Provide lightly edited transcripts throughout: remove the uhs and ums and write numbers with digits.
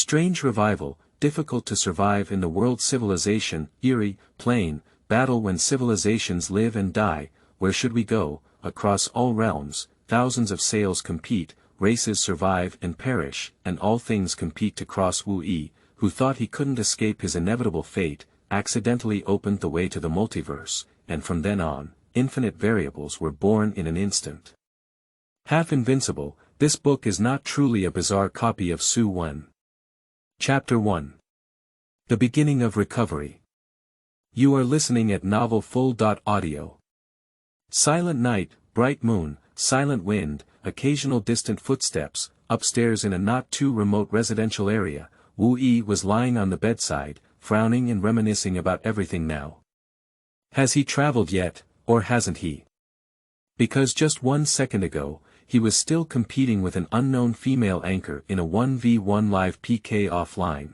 Strange revival, difficult to survive in the worldCivilization, eerie, plain, battle when civilizations live and die, where should we go, across all realms, thousands of sails compete, races survive and perish, and all things compete to crossWu, who thought he couldn't escape his inevitable fate, accidentally opened the way to the multiverse, and from then on, infinite variables were born in an instant. Half invincible, this book is not truly a bizarre copy of Su Wen. Chapter 1. The Beginning of Recovery. You are listening at novelfull.audio. Silent night, bright moon, silent wind, occasional distant footsteps, upstairs in a not-too-remote residential area, Wu-Yi was lying on the bedside, frowning and reminiscing about everything now. Has he traveled yet, or hasn't he? Because just 1 second ago, he was still competing with an unknown female anchor in a 1v1 live PK offline.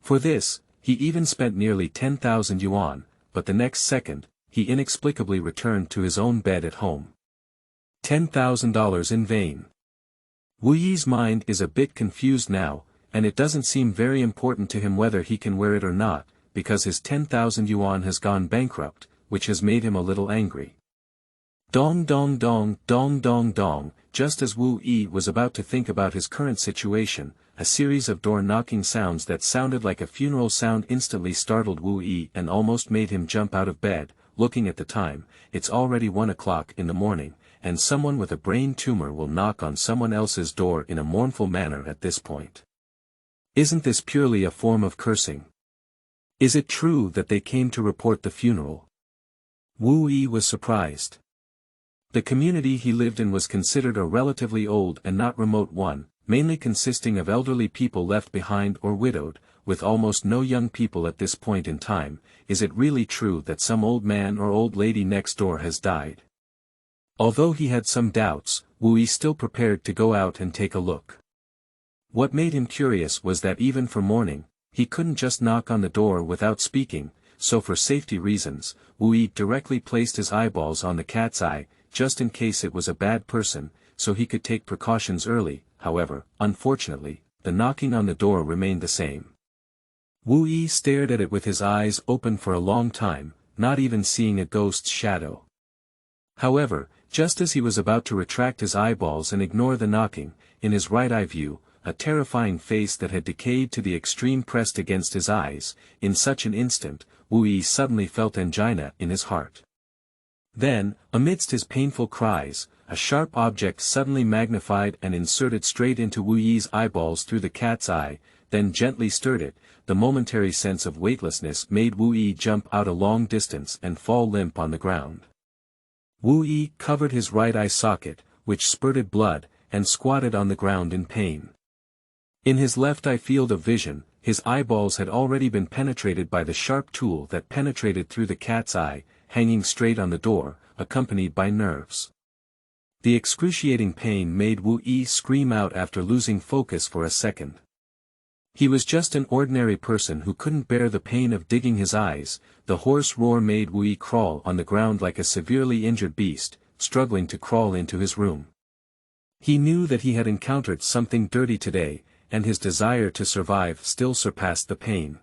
For this, he even spent nearly 10,000 yuan, but the next second, he inexplicably returned to his own bed at home. $10,000 in vain. Wu Yi's mind is a bit confused now, and it doesn't seem very important to him whether he can wear it or not, because his 10,000 yuan has gone bankrupt, which has made him a little angry. Dong dong dong dong dong dong, just as Wu Yi was about to think about his current situation, a series of door-knocking sounds that sounded like a funeral sound instantly startled Wu Yi and almost made him jump out of bed. Looking at the time, it's already 1 o'clock in the morning, and someone with a brain tumor will knock on someone else's door in a mournful manner at this point. Isn't this purely a form of cursing? Is it true that they came to report the funeral? Wu Yi was surprised. The community he lived in was considered a relatively old and not remote one, mainly consisting of elderly people left behind or widowed, with almost no young people at this point in time. Is it really true that some old man or old lady next door has died? Although he had some doubts, Wu Yi still prepared to go out and take a look. What made him curious was that even for mourning, he couldn't just knock on the door without speaking, so for safety reasons, Wu Yi directly placed his eyeballs on the cat's eye, just in case it was a bad person, so he could take precautions early. However, unfortunately, the knocking on the door remained the same. Wu Yi stared at it with his eyes open for a long time, not even seeing a ghost's shadow. However, just as he was about to retract his eyeballs and ignore the knocking, in his right eye view, a terrifying face that had decayed to the extreme pressed against his eyes. In such an instant, Wu Yi suddenly felt angina in his heart. Then, amidst his painful cries, a sharp object suddenly magnified and inserted straight into Wu Yi's eyeballs through the cat's eye, then gently stirred it. The momentary sense of weightlessness made Wu Yi jump out a long distance and fall limp on the ground. Wu Yi covered his right eye socket, which spurted blood, and squatted on the ground in pain. In his left eye field of vision, his eyeballs had already been penetrated by the sharp tool that penetrated through the cat's eye, hanging straight on the door, accompanied by nerves. The excruciating pain made Wu Yi scream out after losing focus for a second. He was just an ordinary person who couldn't bear the pain of digging his eyes. The hoarse roar made Wu Yi crawl on the ground like a severely injured beast, struggling to crawl into his room. He knew that he had encountered something dirty today, and his desire to survive still surpassed the pain.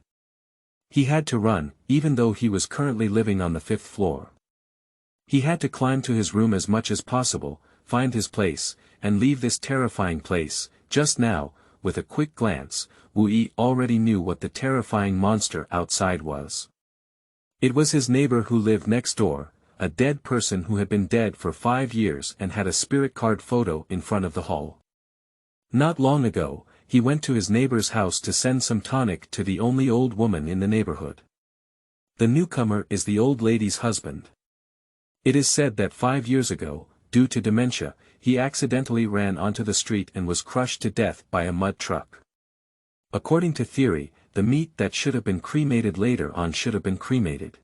He had to run, even though he was currently living on the 5th floor. He had to climb to his room as much as possible, find his place, and leave this terrifying place. Just now, with a quick glance, Wu Yi already knew what the terrifying monster outside was. It was his neighbor who lived next door, a dead person who had been dead for 5 years and had a spirit card photo in front of the hall. Not long ago, he went to his neighbor's house to send some tonic to the only old woman in the neighborhood. The newcomer is the old lady's husband. It is said that 5 years ago, due to dementia, he accidentally ran onto the street and was crushed to death by a mud truck. According to theory, the meat that should have been cremated later on should have been cremated.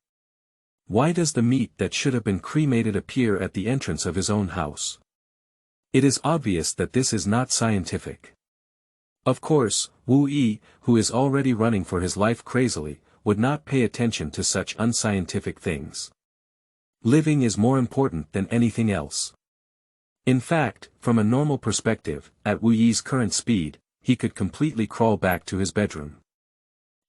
Why does the meat that should have been cremated appear at the entrance of his own house? It is obvious that this is not scientific. Of course, Wu Yi, who is already running for his life crazily, would not pay attention to such unscientific things. Living is more important than anything else. In fact, from a normal perspective, at Wu Yi's current speed, he could completely crawl back to his bedroom.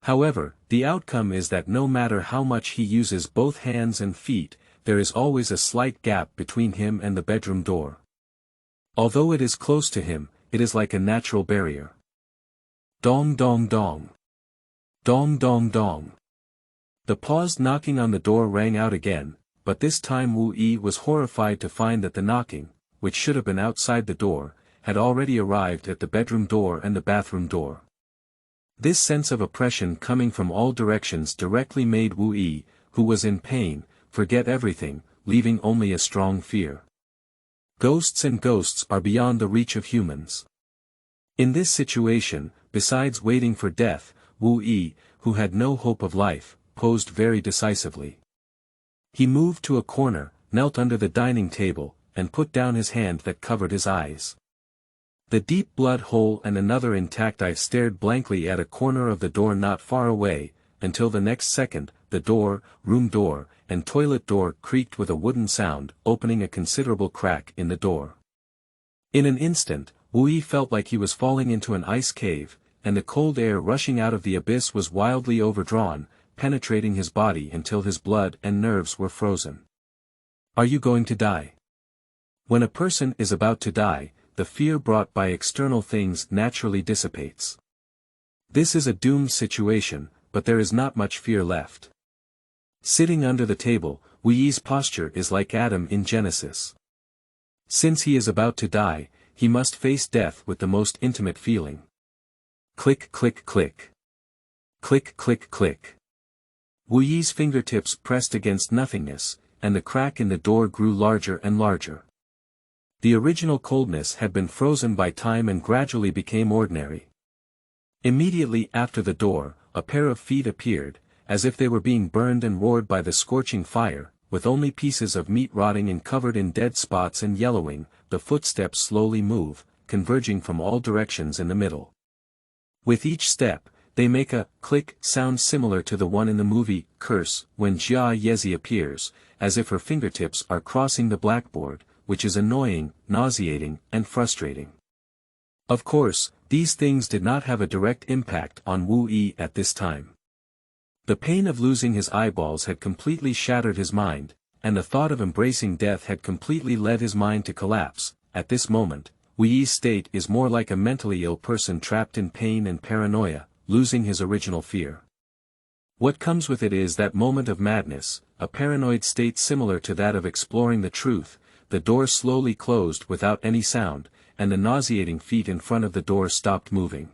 However, the outcome is that no matter how much he uses both hands and feet, there is always a slight gap between him and the bedroom door. Although it is close to him, it is like a natural barrier. Dong dong dong. Dong dong dong. The paused knocking on the door rang out again, but this time Wu Yi was horrified to find that the knocking, which should have been outside the door, had already arrived at the bedroom door and the bathroom door. This sense of oppression coming from all directions directly made Wu Yi, who was in pain, forget everything, leaving only a strong fear. Ghosts and ghosts are beyond the reach of humans. In this situation, besides waiting for death, Wu Yi, who had no hope of life, posed very decisively. He moved to a corner, knelt under the dining table, and put down his hand that covered his eyes. The deep blood hole and another intact eye stared blankly at a corner of the door not far away, until the next second, the door, room door, and toilet door creaked with a wooden sound, opening a considerable crack in the door. In an instant, Wu Yi felt like he was falling into an ice cave, and the cold air rushing out of the abyss was wildly overdrawn, penetrating his body until his blood and nerves were frozen. Are you going to die? When a person is about to die, the fear brought by external things naturally dissipates. This is a doomed situation, but there is not much fear left. Sitting under the table, Wu Yi's posture is like Adam in Genesis. Since he is about to die, he must face death with the most intimate feeling. Click click click. Click click click. Wu Yi's fingertips pressed against nothingness, and the crack in the door grew larger and larger. The original coldness had been frozen by time and gradually became ordinary. Immediately after the door, a pair of feet appeared, as if they were being burned and roared by the scorching fire, with only pieces of meat rotting and covered in dead spots and yellowing. The footsteps slowly move, converging from all directions in the middle. With each step, they make a click sound similar to the one in the movie Curse, when Jia Yezi appears, as if her fingertips are crossing the blackboard, which is annoying, nauseating, and frustrating. Of course, these things did not have a direct impact on Wu Yi at this time. The pain of losing his eyeballs had completely shattered his mind, and the thought of embracing death had completely led his mind to collapse. At this moment, Wu Yi's state is more like a mentally ill person trapped in pain and paranoia, losing his original fear. What comes with it is that moment of madness, a paranoid state similar to that of exploring the truth. The door slowly closed without any sound, and the nauseating feet in front of the door stopped moving.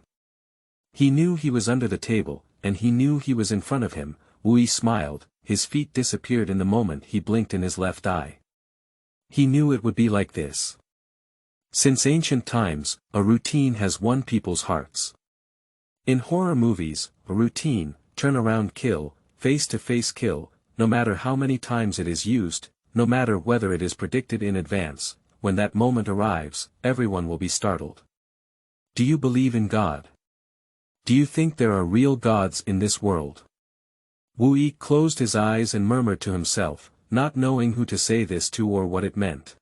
He knew he was under the table, and he knew he was in front of him. Wu Yi smiled, his feet disappeared in the moment he blinked in his left eye. He knew it would be like this. Since ancient times, a routine has won people's hearts. In horror movies, a routine, turn around kill, face-to-face kill, no matter how many times it is used, no matter whether it is predicted in advance, when that moment arrives, everyone will be startled. Do you believe in God? Do you think there are real gods in this world? Wu Yi closed his eyes and murmured to himself, not knowing who to say this to or what it meant.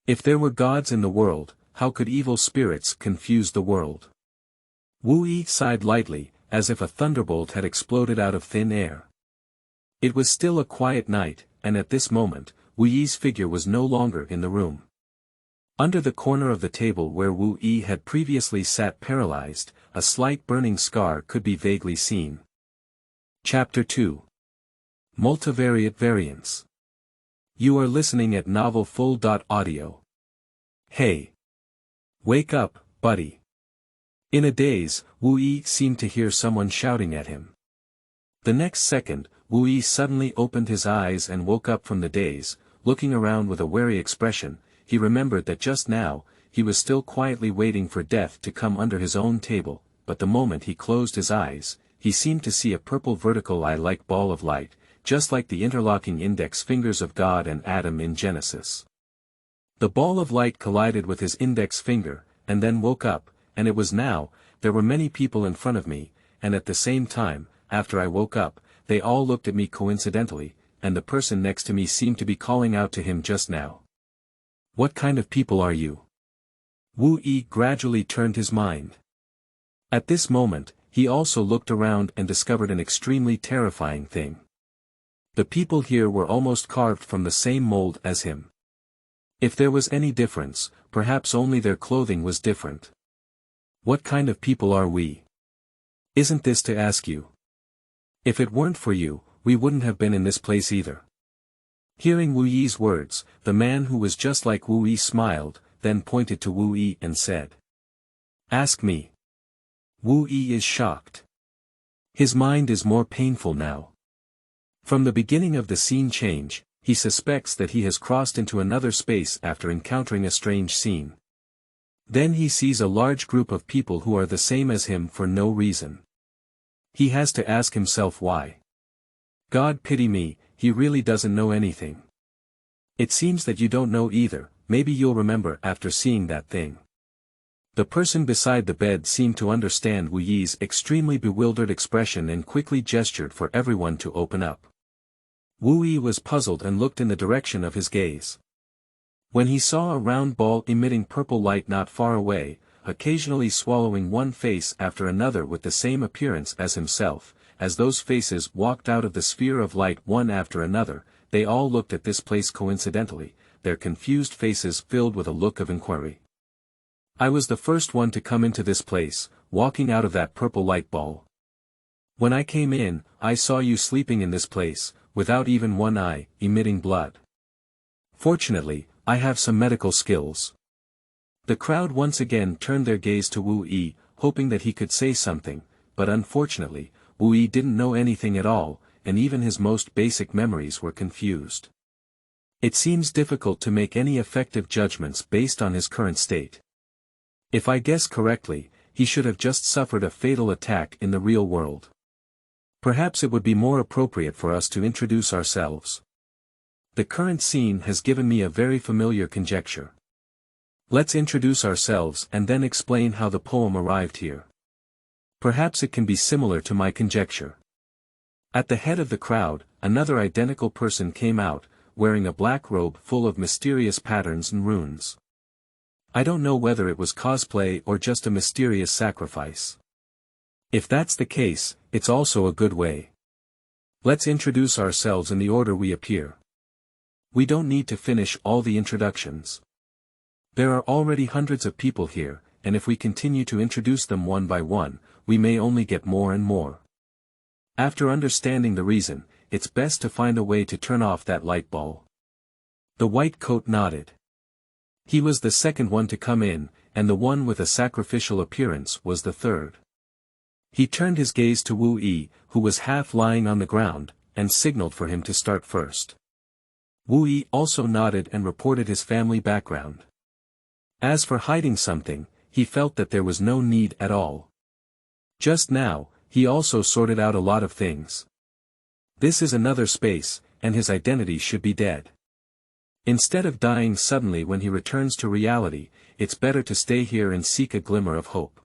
If there were gods in the world, how could evil spirits confuse the world? Wu Yi sighed lightly, as if a thunderbolt had exploded out of thin air. It was still a quiet night, and at this moment, Wu Yi's figure was no longer in the room. Under the corner of the table where Wu Yi had previously sat paralyzed, a slight burning scar could be vaguely seen. Chapter 2. Multivariate Variants. You are listening at novelfull.audio. Hey! Wake up, buddy. In a daze, Wu Yi seemed to hear someone shouting at him. The next second, Wu Yi suddenly opened his eyes and woke up from the daze. Looking around with a wary expression, he remembered that just now, he was still quietly waiting for death to come under his own table, but the moment he closed his eyes, he seemed to see a purple vertical eye-like ball of light, just like the interlocking index fingers of God and Adam in Genesis. The ball of light collided with his index finger, and then woke up, and it was now. There were many people in front of me, and at the same time, after I woke up, they all looked at me coincidentally, and the person next to me seemed to be calling out to him just now. What kind of people are you? Wu Yi gradually turned his mind. At this moment, he also looked around and discovered an extremely terrifying thing. The people here were almost carved from the same mold as him. If there was any difference, perhaps only their clothing was different. What kind of people are we? Isn't this to ask you? If it weren't for you, we wouldn't have been in this place either. Hearing Wu Yi's words, the man who was just like Wu Yi smiled, then pointed to Wu Yi and said, "Ask me." Wu Yi is shocked. His mind is more painful now. From the beginning of the scene change, he suspects that he has crossed into another space after encountering a strange scene. Then he sees a large group of people who are the same as him for no reason. He has to ask himself why. God pity me, he really doesn't know anything. It seems that you don't know either, maybe you'll remember after seeing that thing. The person beside the bed seemed to understand Wu Yi's extremely bewildered expression and quickly gestured for everyone to open up. Wu Yi was puzzled and looked in the direction of his gaze. When he saw a round ball emitting purple light not far away, occasionally swallowing one face after another with the same appearance as himself, as those faces walked out of the sphere of light one after another, they all looked at this place coincidentally, their confused faces filled with a look of inquiry. I was the first one to come into this place, walking out of that purple light ball. When I came in, I saw you sleeping in this place, without even one eye, emitting blood. Fortunately, I have some medical skills. The crowd once again turned their gaze to Wu Yi, hoping that he could say something, but unfortunately, Wu Yi didn't know anything at all, and even his most basic memories were confused. It seems difficult to make any effective judgments based on his current state. If I guess correctly, he should have just suffered a fatal attack in the real world. Perhaps it would be more appropriate for us to introduce ourselves. The current scene has given me a very familiar conjecture. Let's introduce ourselves and then explain how the poem arrived here. Perhaps it can be similar to my conjecture. At the head of the crowd, another identical person came out, wearing a black robe full of mysterious patterns and runes. I don't know whether it was cosplay or just a mysterious sacrifice. If that's the case, it's also a good way. Let's introduce ourselves in the order we appear. We don't need to finish all the introductions. There are already hundreds of people here, and if we continue to introduce them one by one, we may only get more and more. After understanding the reason, it's best to find a way to turn off that light ball. The white coat nodded. He was the second one to come in, and the one with a sacrificial appearance was the third. He turned his gaze to Wu Yi, who was half lying on the ground, and signaled for him to start first. Wu Yi also nodded and reported his family background. As for hiding something, he felt that there was no need at all. Just now, he also sorted out a lot of things. This is another space, and his identity should be dead. Instead of dying suddenly when he returns to reality, it's better to stay here and seek a glimmer of hope.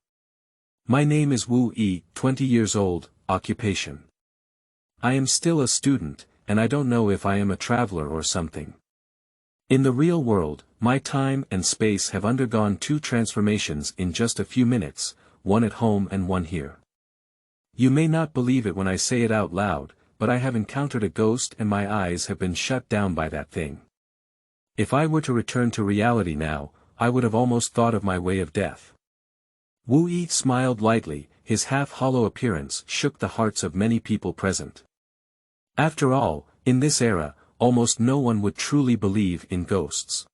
My name is Wu Yi, 20 years old, occupation. I am still a student, and I don't know if I am a traveler or something. In the real world, my time and space have undergone two transformations in just a few minutes, one at home and one here. You may not believe it when I say it out loud, but I have encountered a ghost and my eyes have been shut down by that thing. If I were to return to reality now, I would have almost thought of my way of death. Wu Yi smiled lightly, his half-hollow appearance shook the hearts of many people present. After all, in this era, almost no one would truly believe in ghosts.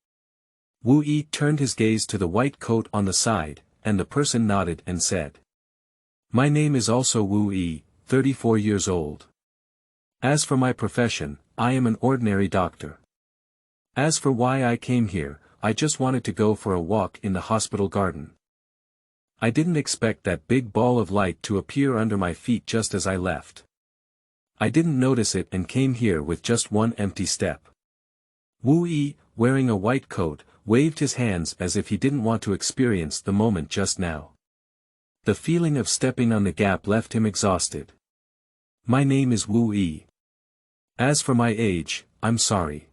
Wu Yi turned his gaze to the white coat on the side, and the person nodded and said, "My name is also Wu Yi, 34 years old. As for my profession, I am an ordinary doctor. As for why I came here, I just wanted to go for a walk in the hospital garden. I didn't expect that big ball of light to appear under my feet just as I left. I didn't notice it and came here with just one empty step." Wu Yi, wearing a white coat, waved his hands as if he didn't want to experience the moment just now. The feeling of stepping on the gap left him exhausted. "My name is Wu Yi. As for my age, I'm sorry.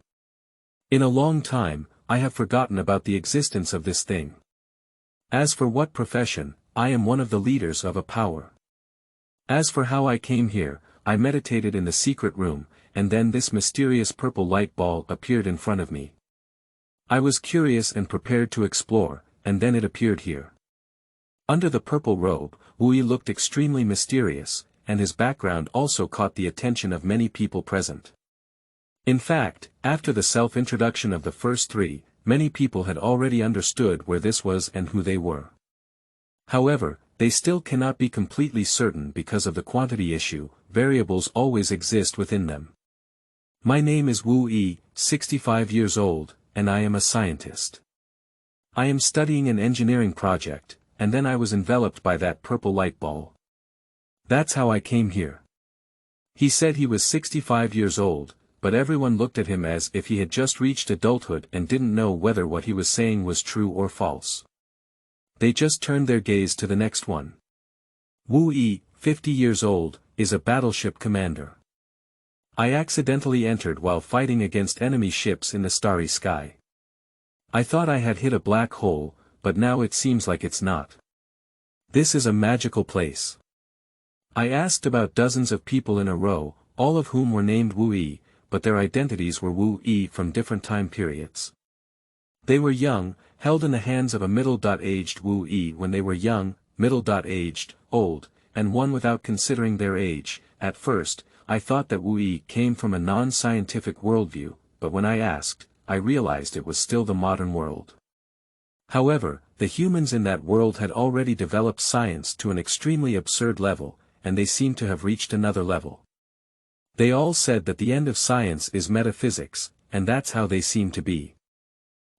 In a long time, I have forgotten about the existence of this thing. As for what profession, I am one of the leaders of a power. As for how I came here, I meditated in the secret room, and then this mysterious purple light ball appeared in front of me. I was curious and prepared to explore, and then it appeared here. Under the purple robe, Wu looked extremely mysterious, and his background also caught the attention of many people present. In fact, after the self-introduction of the first three, many people had already understood where this was and who they were. However, they still cannot be completely certain because of the quantity issue, variables always exist within them. My name is Wu, 65 years old, and I am a scientist. I am studying an engineering project, and then I was enveloped by that purple light ball. That's how I came here. He said he was 65 years old, but everyone looked at him as if he had just reached adulthood and didn't know whether what he was saying was true or false. They just turned their gaze to the next one. Wu, 50 years old, is a battleship commander. I accidentally entered while fighting against enemy ships in the starry sky. I thought I had hit a black hole, but now it seems like it's not. This is a magical place. I asked about dozens of people in a row, all of whom were named Wu, but their identities were Wu from different time periods. They were young, held in the hands of a middle-aged Wu when they were young, middle-aged, old, and one without considering their age. At first, I thought that Wu came from a non-scientific worldview, but when I asked, I realized it was still the modern world. However, the humans in that world had already developed science to an extremely absurd level, and they seemed to have reached another level. They all said that the end of science is metaphysics, and that's how they seem to be.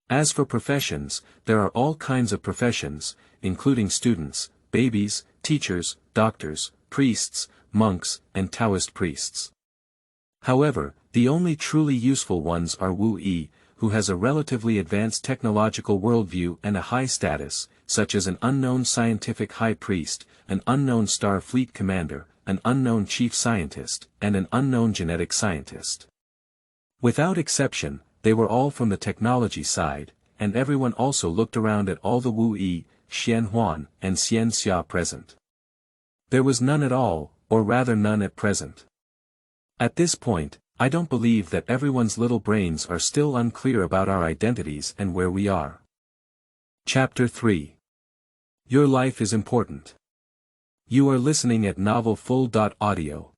As for professions, there are all kinds of professions, including students, babies, teachers, doctors, priests, monks, and Taoist priests. However, the only truly useful ones are Wu, who has a relatively advanced technological worldview and a high status, such as an unknown scientific high priest, an unknown star fleet commander, an unknown chief scientist, and an unknown genetic scientist. Without exception, they were all from the technology side, and everyone also looked around at all the Wu, Xian Huan, and Xian Xia present. There was none at all, or rather none at present. At this point, I don't believe that everyone's little brains are still unclear about our identities and where we are. Chapter 3. Your life is important. You are listening at Novel Full. Audio.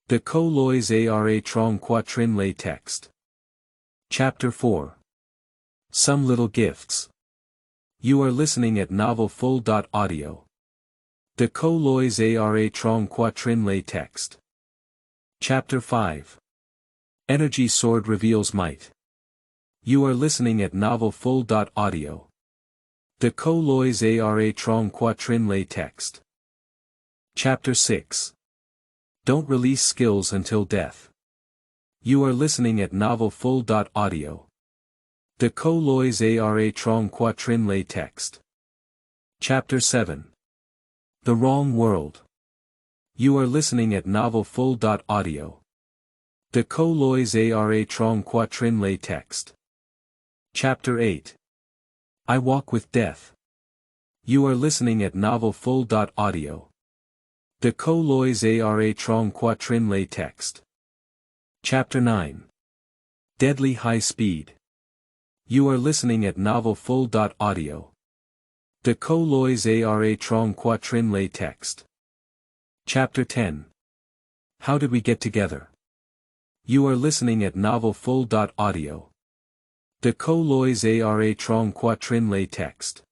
De co lois ara trong quatrin lay text. Chapter 4. Some Little Gifts. You are listening at Novel Full. Audio. De co lois ara trong quatrin lay text. Chapter 5. Energy Sword Reveals Might. You are listening at Novel Full. Audio. De co lois ara trong quatrin lay text. Chapter 6. Don't Release Skills Until Death. You are listening at Novel Full. Audio. De co lois ara trong quatrin lay text. Chapter 7. The Wrong World. You are listening at Novel Full. Audio. De co lois ara trong quatrin lay text. Chapter 8. I Walk with Death. You are listening at Novel Full. Audio. De co lois ara trong quatrin lay text. Chapter 9. Deadly High Speed. You are listening at Novel Full. Audio. De co lois ara trong quatrin lay text. Chapter 10. How Did We Get Together? You are listening at Novel Full. Audio. De co lois ara trong quatrin lay text.